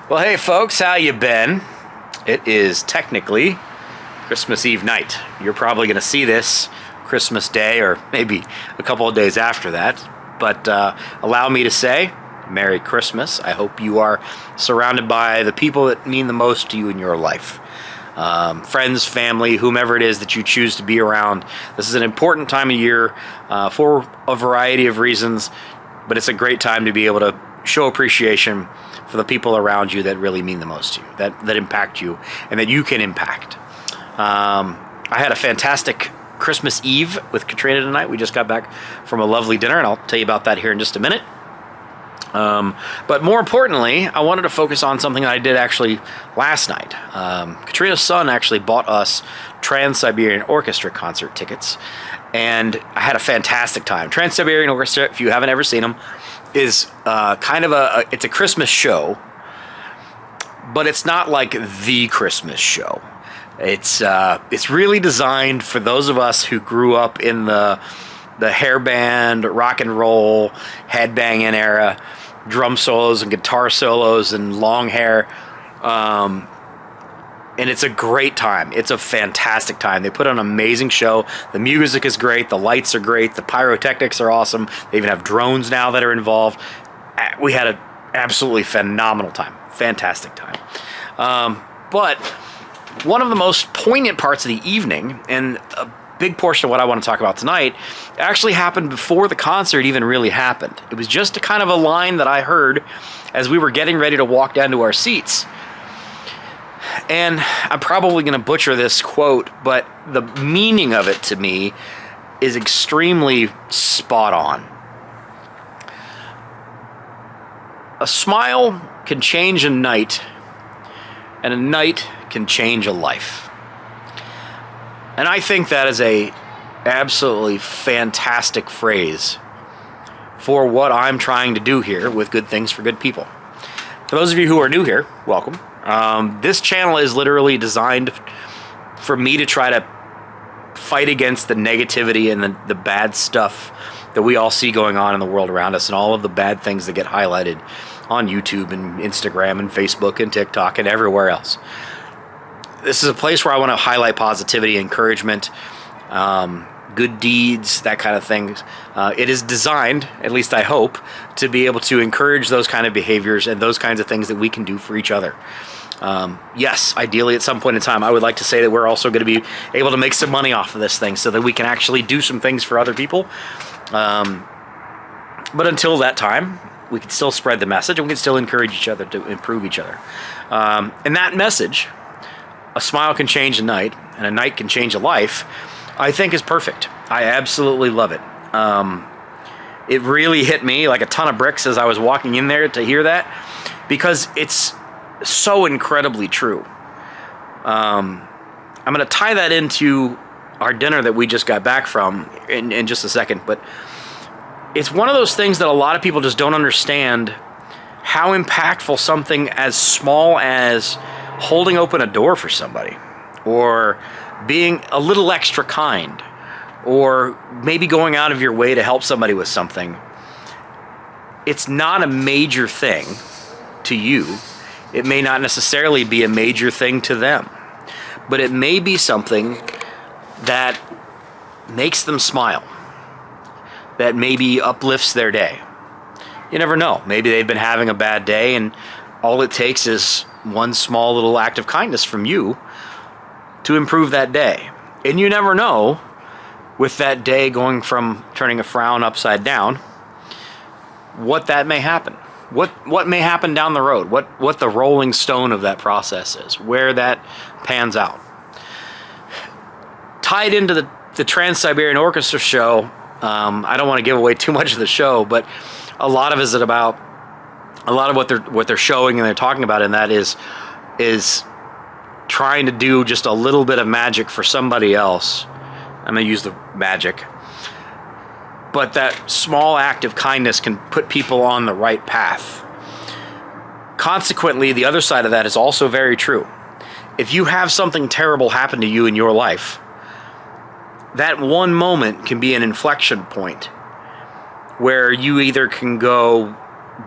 Well, hey folks, how you been? It is technically Christmas Eve night. You're probably going to see this Christmas Day or maybe a couple of days after that. But allow me to say, Merry Christmas. I hope you are surrounded by the people that mean the most to you in your life. Friends, family, whomever it is that you choose to be around. This is an important time of year for a variety of reasons, but it's a great time to be able to show appreciation for the people around you that really mean the most to you, that impact you, and that you can impact. I had a fantastic Christmas Eve with Katrina tonight. We just got back from a lovely dinner, and I'll tell you about that here in just a minute. But more importantly, I wanted to focus on something that I did actually last night. Katrina's son actually bought us Trans-Siberian Orchestra concert tickets, and I had a fantastic time. Trans-Siberian Orchestra, if you haven't ever seen them, is kind of it's a Christmas show, but it's not like the Christmas show. It's really designed for those of us who grew up in the hair band, rock and roll, headbanging era, drum solos and guitar solos and long hair. And it's a great time. It's a fantastic time. They put on an amazing show. The music is great. The lights are great. The pyrotechnics are awesome. They even have drones now that are involved. We had an absolutely phenomenal time. Fantastic time. But one of the most poignant parts of the evening, and a big portion of what I want to talk about tonight, actually happened before the concert even really happened. It was just a kind of a line that I heard as we were getting ready to walk down to our seats. And I'm probably going to butcher this quote, but the meaning of it to me is extremely spot on. A smile can change a night, and a night can change a life. And I think that is a absolutely fantastic phrase for what I'm trying to do here with Good Things for Good People. For those of you who are new here, welcome. This channel is literally designed for me to try to fight against the negativity and the bad stuff that we all see going on in the world around us, and all of the bad things that get highlighted on YouTube and Instagram and Facebook and TikTok and everywhere else. This is a place where I want to highlight positivity, encouragement, good deeds, that kind of thing. It is designed, at least I hope, to be able to encourage those kind of behaviors and those kinds of things that we can do for each other. Yes, ideally at some point in time, I would like to say that we're also going to be able to make some money off of this thing so that we can actually do some things for other people. But until that time, we can still spread the message, and we can still encourage each other to improve each other. And that message, a smile can change a night, and a night can change a life, I think is perfect. I absolutely love it. It really hit me like a ton of bricks as I was walking in there to hear that, because it's so incredibly true. I'm going to tie that into our dinner that we just got back from in just a second, but it's one of those things that a lot of people just don't understand how impactful something as small as holding open a door for somebody, or being a little extra kind, or maybe going out of your way to help somebody with something. It's not a major thing to you. It may not necessarily be a major thing to them, but it may be something that makes them smile, that maybe uplifts their day. You never know. Maybe they've been having a bad day, and all it takes is one small little act of kindness from you to improve that day. And you never know, with that day going from turning a frown upside down, what that may happen. What may happen down the road, what the rolling stone of that process is, where that pans out. Tied into the Trans-Siberian Orchestra show, I don't want to give away too much of the show, but a lot of what they're showing and they're talking about in that is trying to do just a little bit of magic for somebody else. I'm going to use the magic. But that small act of kindness can put people on the right path. Consequently, the other side of that is also very true. If you have something terrible happen to you in your life, that one moment can be an inflection point where you either can go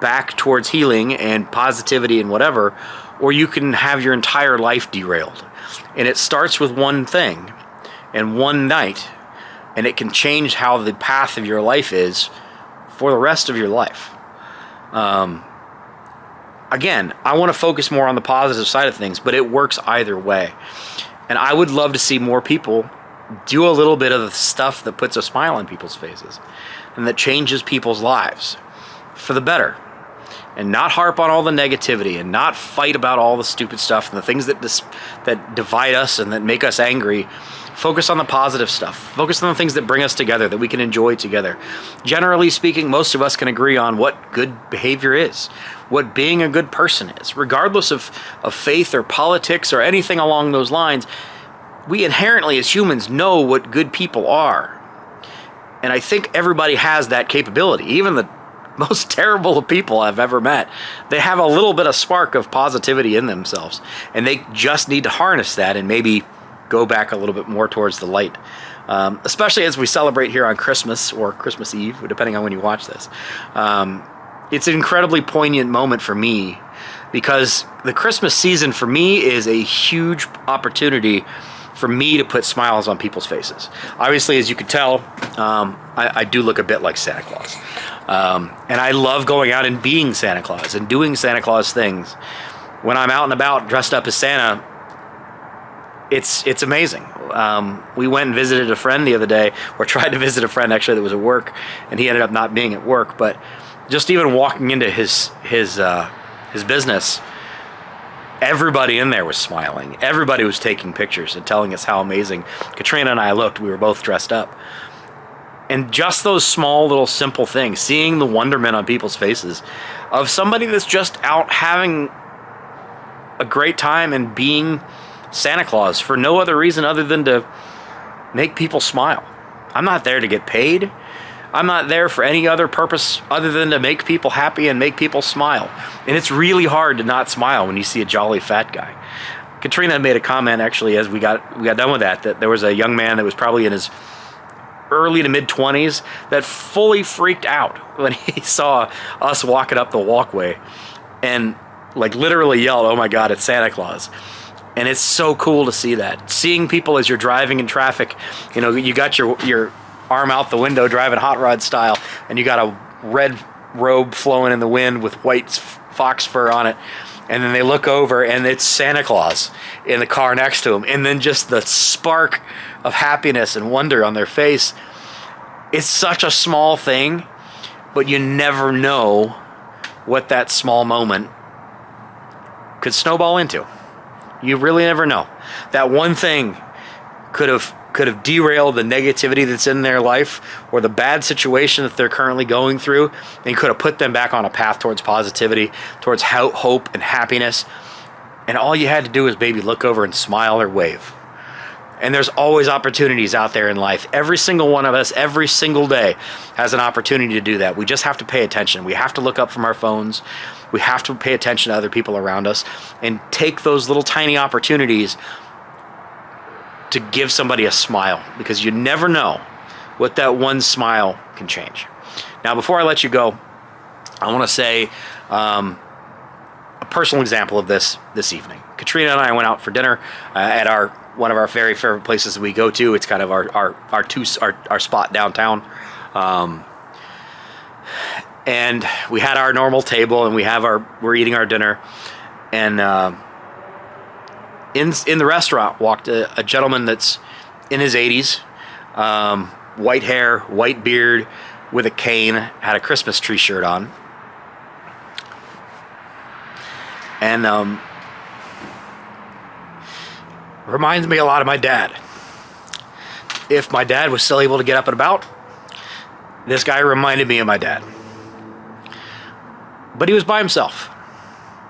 back towards healing and positivity and whatever, or you can have your entire life derailed. And it starts with one thing and one night, and it can change how the path of your life is for the rest of your life. Again, I want to focus more on the positive side of things, but it works either way. And I would love to see more people do a little bit of the stuff that puts a smile on people's faces and that changes people's lives for the better. And not harp on all the negativity and not fight about all the stupid stuff and the things that divide us and that make us angry. Focus on the positive stuff. Focus on the things that bring us together, that we can enjoy together. Generally speaking, most of us can agree on what good behavior is, what being a good person is. Regardless of faith or politics or anything along those lines, we inherently as humans know what good people are. And I think everybody has that capability. Even the most terrible of people I've ever met, they have a little bit of spark of positivity in themselves. And they just need to harness that and maybe go back a little bit more towards the light. Especially as we celebrate here on Christmas or Christmas Eve, depending on when you watch this. It's an incredibly poignant moment for me because the Christmas season for me is a huge opportunity for me to put smiles on people's faces. Obviously, as you can tell, I do look a bit like Santa Claus. And I love going out and being Santa Claus and doing Santa Claus things. When I'm out and about dressed up as Santa, it's amazing. We went and visited a friend the other day, or tried to visit a friend actually that was at work, and he ended up not being at work. But just even walking into his business, everybody in there was smiling. Everybody was taking pictures and telling us how amazing Katrina and I looked. We were both dressed up. And just those small little simple things, seeing the wonderment on people's faces of somebody that's just out having a great time and being Santa Claus for no other reason other than to make people smile. I'm not there to get paid. I'm not there for any other purpose other than to make people happy and make people smile. And it's really hard to not smile when you see a jolly fat guy. Katrina made a comment actually as we got done with that there was a young man that was probably in his early to mid 20s that fully freaked out when he saw us walking up the walkway and like literally yelled, "Oh my God, it's Santa Claus." And it's so cool to see that. Seeing people as you're driving in traffic, you know, you got your arm out the window driving hot rod style, and you got a red robe flowing in the wind with white fox fur on it. And then they look over and it's Santa Claus in the car next to him. And then just the spark of happiness and wonder on their face. It's such a small thing, but you never know what that small moment could snowball into. You really never know. That one thing could have derailed the negativity that's in their life or the bad situation that they're currently going through, and could have put them back on a path towards positivity, towards hope and happiness. And all you had to do is maybe look over and smile or wave. And there's always opportunities out there in life. Every single one of us, every single day, has an opportunity to do that. We just have to pay attention. We have to look up from our phones. We have to pay attention to other people around us and take those little tiny opportunities to give somebody a smile, because you never know what that one smile can change. Now, before I let you go, I want to say a personal example of this evening. Katrina and I went out for dinner at one of our very favorite places that we go to. It's kind of our spot downtown. And we had our normal table, and we're eating our dinner, and in the restaurant walked a gentleman that's in his 80s, white hair, white beard, with a cane, had a Christmas tree shirt on, and reminds me a lot of my dad. If my dad was still able to get up and about, this guy reminded me of my dad. But he was by himself.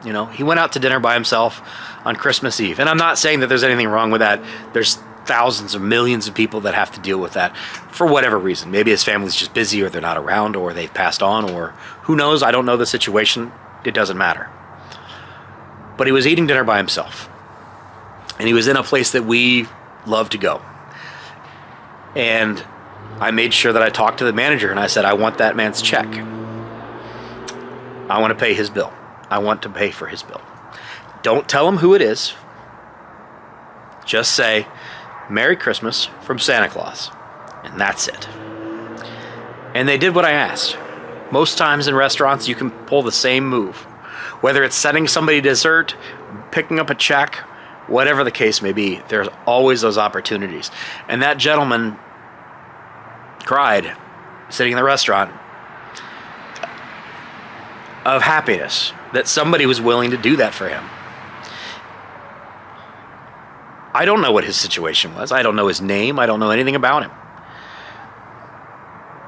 You know, he went out to dinner by himself on Christmas Eve. And I'm not saying that there's anything wrong with that. There's thousands or millions of people that have to deal with that for whatever reason. Maybe his family's just busy, or they're not around, or they've passed on, or who knows. I don't know the situation. It doesn't matter. But he was eating dinner by himself. And he was in a place that we love to go. And I made sure that I talked to the manager, and I said, "I want that man's check." I want to pay his bill. I want to pay for his bill. Don't tell him who it is. Just say, Merry Christmas from Santa Claus. And that's it. And they did what I asked. Most times in restaurants, you can pull the same move. Whether it's sending somebody dessert, picking up a check, whatever the case may be, there's always those opportunities. And that gentleman cried, sitting in the restaurant, of happiness that somebody was willing to do that for him. I don't know what his situation was. I don't know his name. I don't know anything about him.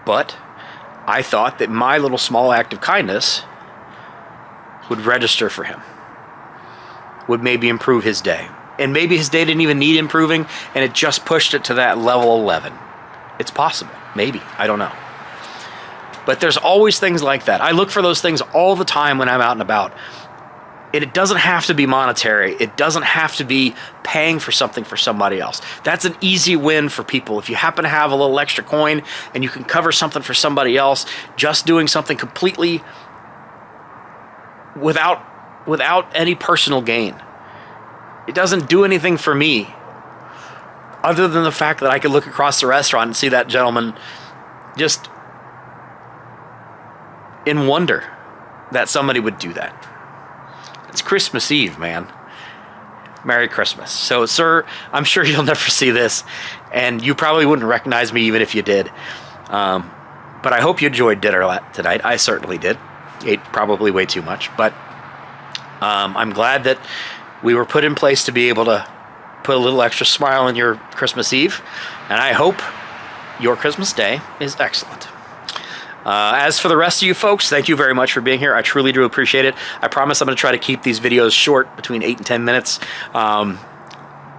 But I thought that my little small act of kindness would register for him, would maybe improve his day. And maybe his day didn't even need improving, and it just pushed it to that level 11. It's possible. Maybe. I don't know. But there's always things like that. I look for those things all the time when I'm out and about. And it doesn't have to be monetary. It doesn't have to be paying for something for somebody else. That's an easy win for people. If you happen to have a little extra coin and you can cover something for somebody else, just doing something completely without any personal gain. It doesn't do anything for me other than the fact that I could look across the restaurant and see that gentleman just in wonder that somebody would do that. It's Christmas Eve, man. Merry Christmas. So, sir, I'm sure you'll never see this, and you probably wouldn't recognize me even if you did. But I hope you enjoyed dinner tonight. I certainly did. Ate probably way too much, but I'm glad that we were put in place to be able to put a little extra smile on your Christmas Eve, and I hope your Christmas Day is excellent. As for the rest of you folks, thank you very much for being here. I truly do appreciate it. I promise I'm going to try to keep these videos short, between 8 and 10 minutes.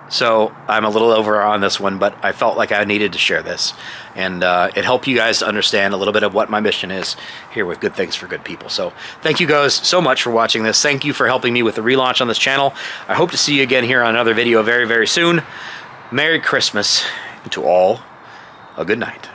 So I'm a little over on this one, but I felt like I needed to share this. And it helped you guys to understand a little bit of what my mission is here with Good Things for Good People. So thank you guys so much for watching this. Thank you for helping me with the relaunch on this channel. I hope to see you again here on another video very, very soon. Merry Christmas, and to all, a good night.